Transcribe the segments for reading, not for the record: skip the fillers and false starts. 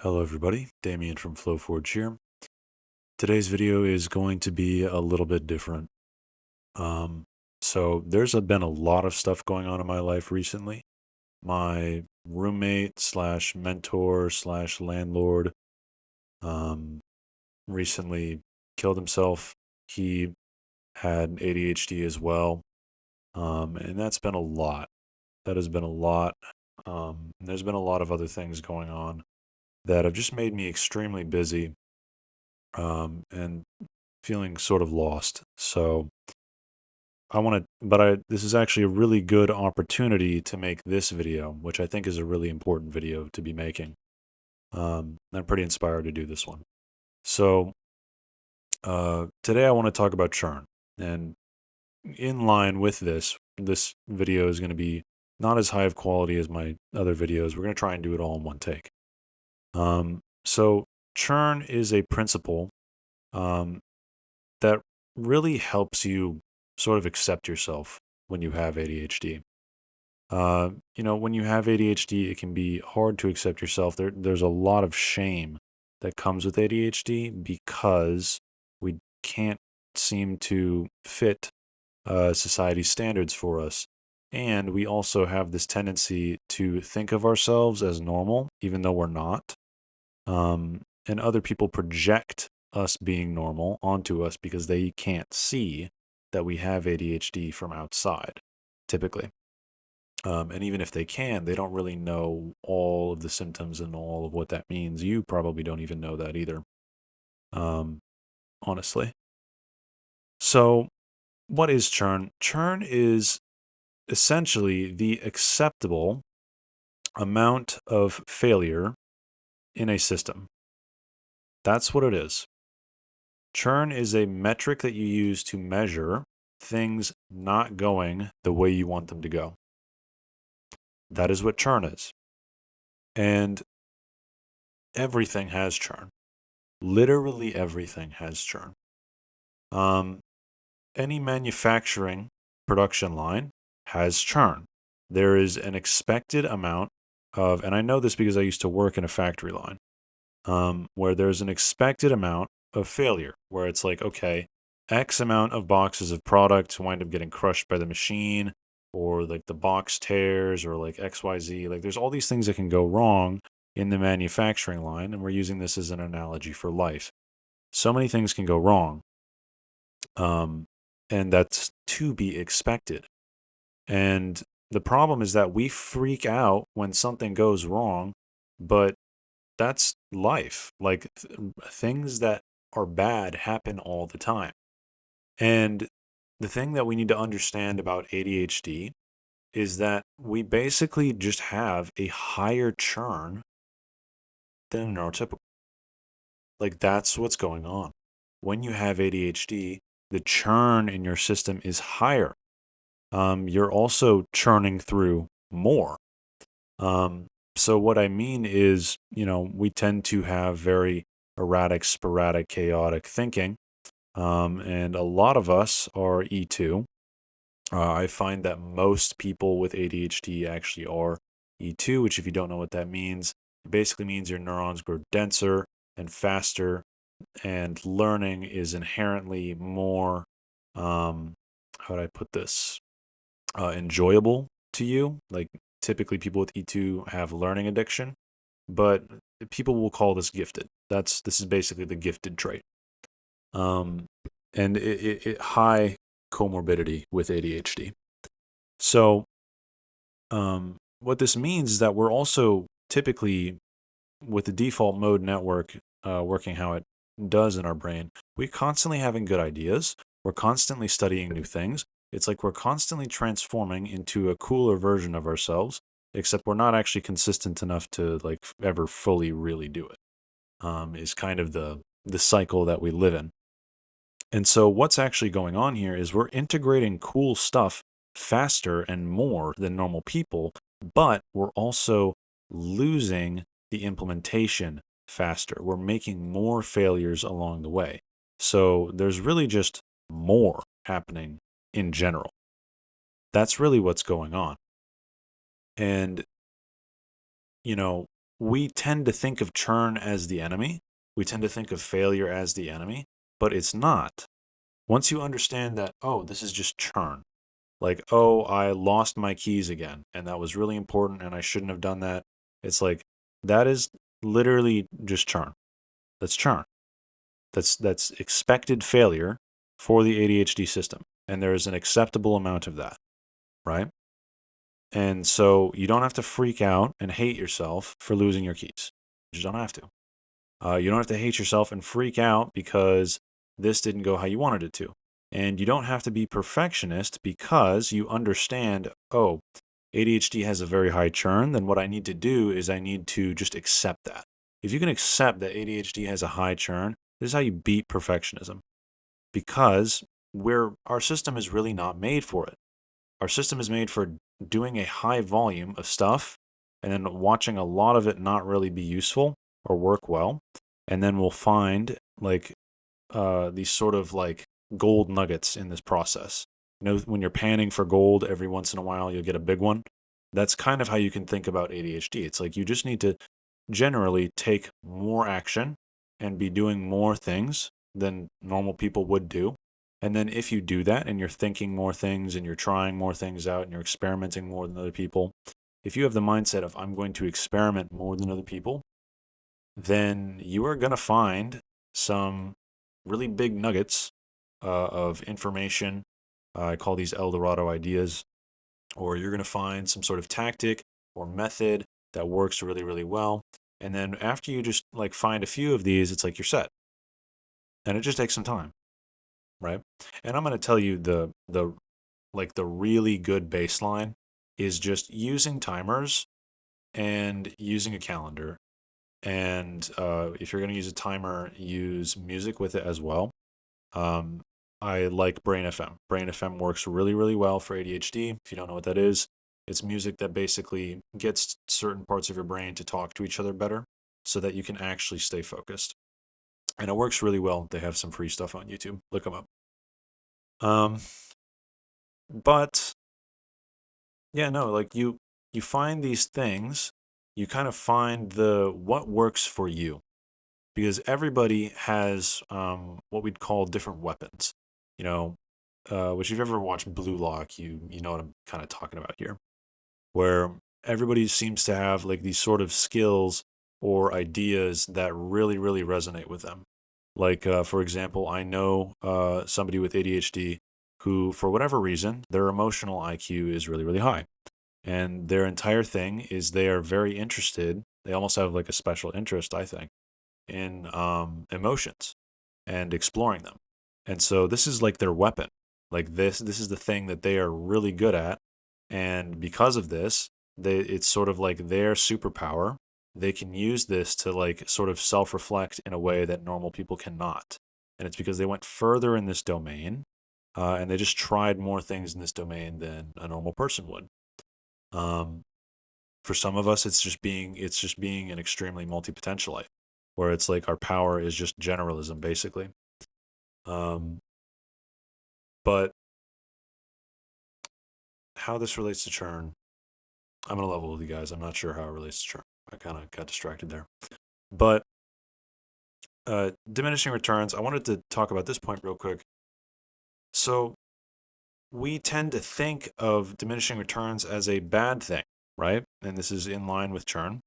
Hello everybody, Damien from Flowforge here. Today's video is going to be a little bit different. So there's been a lot of stuff going on in my life recently. My roommate slash mentor slash landlord um, recently killed himself. He had ADHD as well, and that's been a lot. That has been a lot. There's been a lot of other things going on that have just made me extremely busy and feeling sort of lost. So this is actually a really good opportunity to make this video, which I think is a really important video to be making. I'm pretty inspired to do this one. So, today I want to talk about churn. And in line with this video is going to be not as high of quality as my other videos. We're going to try and do it all in one take. So churn is a principle, um, that really helps you sort of accept yourself when you have ADHD. When you have ADHD, it can be hard to accept yourself. There's a lot of shame that comes with ADHD because we can't seem to fit society's standards for us. And we also have this tendency to think of ourselves as normal, even though we're not. And other people project us being normal onto us because they can't see that we have ADHD from outside, typically. And even if they can, they don't really know all of the symptoms and all of what that means. You probably don't even know that either, um, honestly. So, what is churn? Churn is essentially the acceptable amount of failure in a system. That's what it is. Churn is a metric that you use to measure things not going the way you want them to go. That is what churn is. And everything has churn. Literally everything has churn. Any manufacturing production line has churn. There is an expected amount of, and I know this because I used to work in a factory line, where there's an expected amount of failure, where it's like, okay, X amount of boxes of product wind up getting crushed by the machine, or like the box tears, or like XYZ. Like there's all these things that can go wrong in the manufacturing line, and we're using this as an analogy for life. So many things can go wrong, and that's to be expected. And the problem is that we freak out when something goes wrong, but that's life. Like things that are bad happen all the time. And the thing that we need to understand about ADHD is that we basically just have a higher churn than neurotypical. Like that's what's going on. When you have ADHD, the churn in your system is higher. You're also churning through more. So what I mean is, we tend to have very erratic, sporadic, chaotic thinking. And a lot of us are E2. I find that most people with ADHD actually are E2, which if you don't know what that means, it basically means your neurons grow denser and faster, and learning is inherently more, how would I put this, enjoyable to you. Like typically people with E2 have learning addiction, but people will call this gifted. This is basically the gifted trait. Um, and it high comorbidity with ADHD. So, what this means is that we're also typically, with the default mode network working how it does in our brain, we're constantly having good ideas. We're constantly studying new things. It's like we're constantly transforming into a cooler version of ourselves, except we're not actually consistent enough to like ever fully really do it. Is kind of the cycle that we live in. And so what's actually going on here is we're integrating cool stuff faster and more than normal people, but we're also losing the implementation faster. We're making more failures along the way. So there's really just more happening in general. That's really what's going on. And, we tend to think of churn as the enemy. We tend to think of failure as the enemy, but it's not. Once you understand that, oh, this is just churn, like, oh, I lost my keys again, and that was really important, and I shouldn't have done that. It's like, that is literally just churn. That's churn. That's expected failure for the ADHD system, and there is an acceptable amount of that, right? And so you don't have to freak out and hate yourself for losing your keys. You just don't have to. You don't have to hate yourself and freak out because this didn't go how you wanted it to. And you don't have to be perfectionist because you understand, oh, ADHD has a very high churn. Then what I need to do is I need to just accept that. If you can accept that ADHD has a high churn, this is how you beat perfectionism, because our system is really not made for it. Our system is made for doing a high volume of stuff and then watching a lot of it not really be useful or work well. And then we'll find like these sort of like gold nuggets in this process. You know, when you're panning for gold every once in a while, you'll get a big one. That's kind of how you can think about ADHD. It's like you just need to generally take more action and be doing more things than normal people would do. And then if you do that and you're thinking more things and you're trying more things out and you're experimenting more than other people, if you have the mindset of I'm going to experiment more than other people, then you are going to find some really big nuggets of information. I call these El Dorado ideas. Or you're going to find some sort of tactic or method that works really, really well. And then after you just like find a few of these, it's like you're set. And it just takes some time, right? And I'm going to tell you the really good baseline is just using timers and using a calendar. And if you're going to use a timer, use music with it as well. Um, I like Brain FM. Brain FM works really, really well for ADHD. If you don't know what that is, it's music that basically gets certain parts of your brain to talk to each other better so that you can actually stay focused. And it works really well. They have some free stuff on YouTube. Look them up. Um, but yeah, no, like you find these things, you kind of find the what works for you, because everybody has what we'd call different weapons. You know, which if you've ever watched Blue Lock, you know what I'm kind of talking about here, where everybody seems to have like these sort of skills or ideas that really, really resonate with them. Like, for example, I know somebody with ADHD who, for whatever reason, their emotional IQ is really, really high. And their entire thing is they are very interested. They almost have like a special interest, I think, in emotions and exploring them. And so this is like their weapon. Like this is the thing that they are really good at. And because of this, it's sort of like their superpower. They can use this to like sort of self-reflect in a way that normal people cannot. And it's because they went further in this domain, and they just tried more things in this domain than a normal person would. Um, for some of us, it's just being an extremely multi-potentialite, where it's like our power is just generalism, basically. Um, but how this relates to churn, I'm gonna level with you guys. I'm not sure how it relates to churn. I kind of got distracted there. But diminishing returns, I wanted to talk about this point real quick. So we tend to think of diminishing returns as a bad thing, right? And this is in line with churn.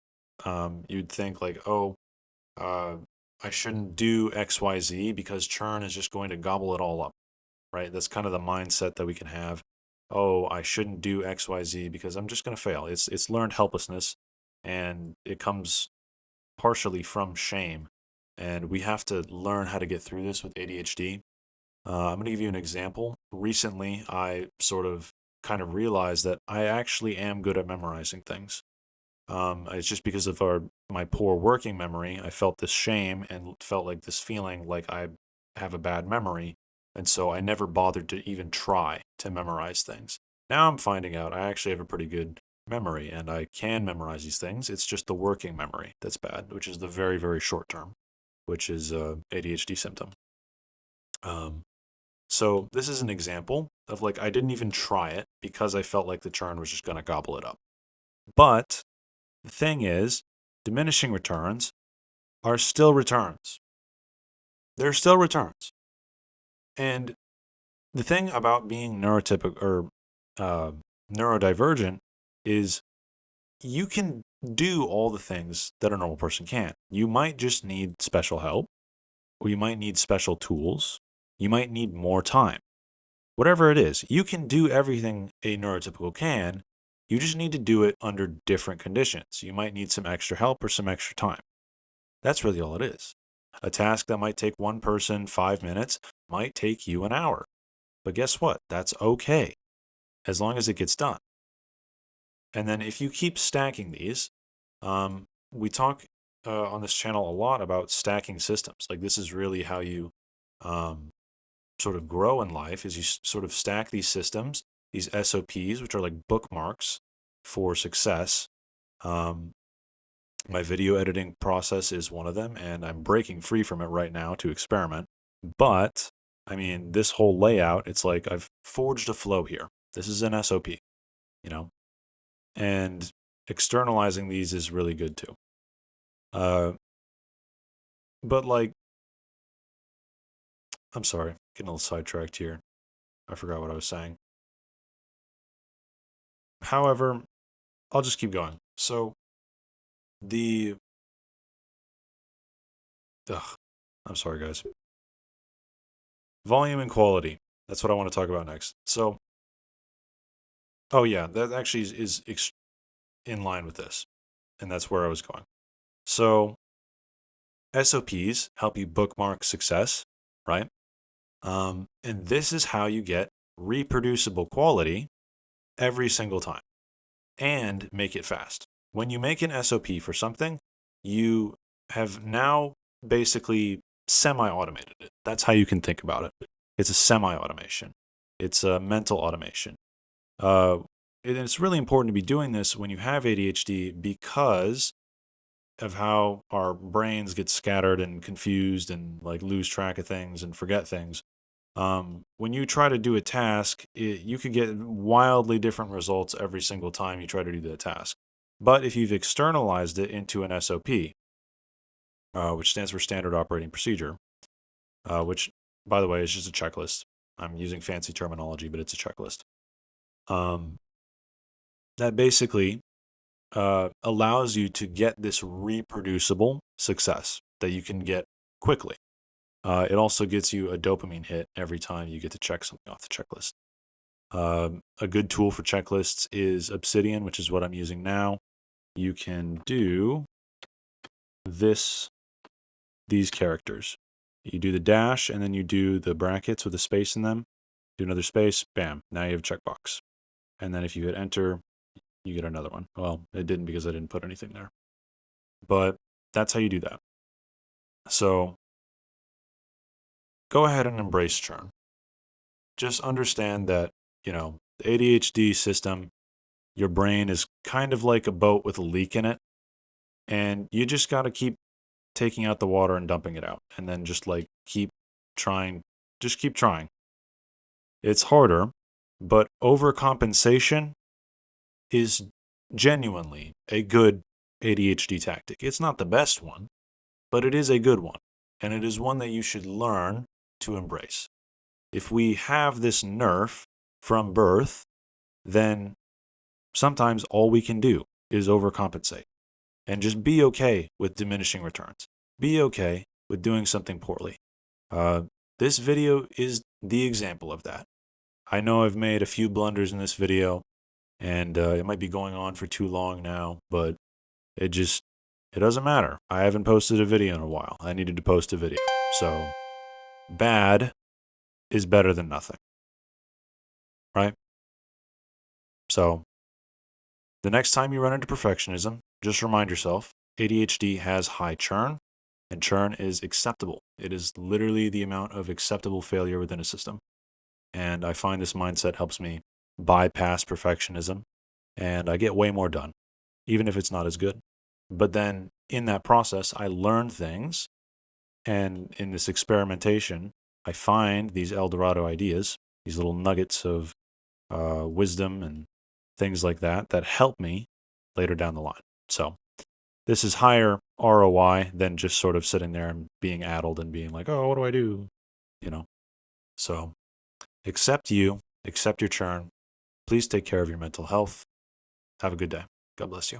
You'd think like, oh, uh, I shouldn't do X, Y, Z because churn is just going to gobble it all up, right? That's kind of the mindset that we can have. Oh, I shouldn't do X, Y, Z because I'm just going to fail. It's learned helplessness, and it comes partially from shame. And we have to learn how to get through this with ADHD. I'm going to give you an example. Recently, I sort of kind of realized that I actually am good at memorizing things. It's just because of my poor working memory. I felt this shame and felt like this feeling like I have a bad memory, and so I never bothered to even try to memorize things. Now I'm finding out I actually have a pretty good memory and I can memorize these things. It's just the working memory that's bad, which is the very, very short term, which is a ADHD symptom. Um, so this is an example of like I didn't even try it because I felt like the churn was just going to gobble it up. But the thing is, diminishing returns are still returns. They're still returns. And the thing about being neurotypical or neurodivergent is you can do all the things that a normal person can. You might just need special help, or you might need special tools. You might need more time. Whatever it is, you can do everything a neurotypical can. You just need to do it under different conditions. You might need some extra help or some extra time. That's really all it is. A task that might take one person 5 minutes might take you an hour. But guess what? That's okay, as long as it gets done. And then if you keep stacking these, we talk on this channel a lot about stacking systems. Like, this is really how you sort of grow in life, is you sort of stack these systems, these SOPs, which are like bookmarks for success. My video editing process is one of them, and I'm breaking free from it right now to experiment. But I mean, this whole layout, it's like I've forged a flow here. This is an SOP, you know, and externalizing these is really good too. But like, I'm sorry, getting a little sidetracked here. I forgot what I was saying. However, I'll just keep going. So the, I'm sorry, guys. Volume and quality. That's what I want to talk about next. So, oh yeah, that actually is in line with this. And that's where I was going. So, SOPs help you bookmark success, right? And this is how you get reproducible quality every single time and make it fast. When you make an SOP for something, you have now basically semi-automated it. That's how you can think about it. It's a semi-automation. It's a mental automation. And it's really important to be doing this when you have ADHD because of how our brains get scattered and confused and like lose track of things and forget things. When you try to do a task, you could get wildly different results every single time you try to do that task. But if you've externalized it into an SOP, which stands for Standard Operating Procedure, which, by the way, is just a checklist. I'm using fancy terminology, but it's a checklist. That basically allows you to get this reproducible success that you can get quickly. It also gets you a dopamine hit every time you get to check something off the checklist. A good tool for checklists is Obsidian, which is what I'm using now. You can do these characters. You do the dash, and then you do the brackets with a space in them. Do another space, bam, now you have a checkbox. And then if you hit enter, you get another one. Well, it didn't because I didn't put anything there. But that's how you do that. So go ahead and embrace churn. Just understand that, the ADHD system, your brain is kind of like a boat with a leak in it. And you just got to keep taking out the water and dumping it out. And then just like keep trying. Just keep trying. It's harder, but overcompensation is genuinely a good ADHD tactic. It's not the best one, but it is a good one. And it is one that you should learn to embrace. If we have this nerf from birth, then sometimes all we can do is overcompensate and just be okay with diminishing returns. Be okay with doing something poorly. This video is the example of that. I know I've made a few blunders in this video, and it might be going on for too long now, but it doesn't matter. I haven't posted a video in a while. I needed to post a video. So bad is better than nothing, right? So the next time you run into perfectionism, just remind yourself ADHD has high churn, and churn is acceptable. It is literally the amount of acceptable failure within a system. And I find this mindset helps me bypass perfectionism, and I get way more done, even if it's not as good. But then in that process, I learn things, and in this experimentation, I find these El Dorado ideas, these little nuggets of wisdom and things like that help me later down the line. So this is higher ROI than just sort of sitting there and being addled and being like, oh, what do I do? You know? So accept you, accept your churn. Please take care of your mental health. Have a good day. God bless you.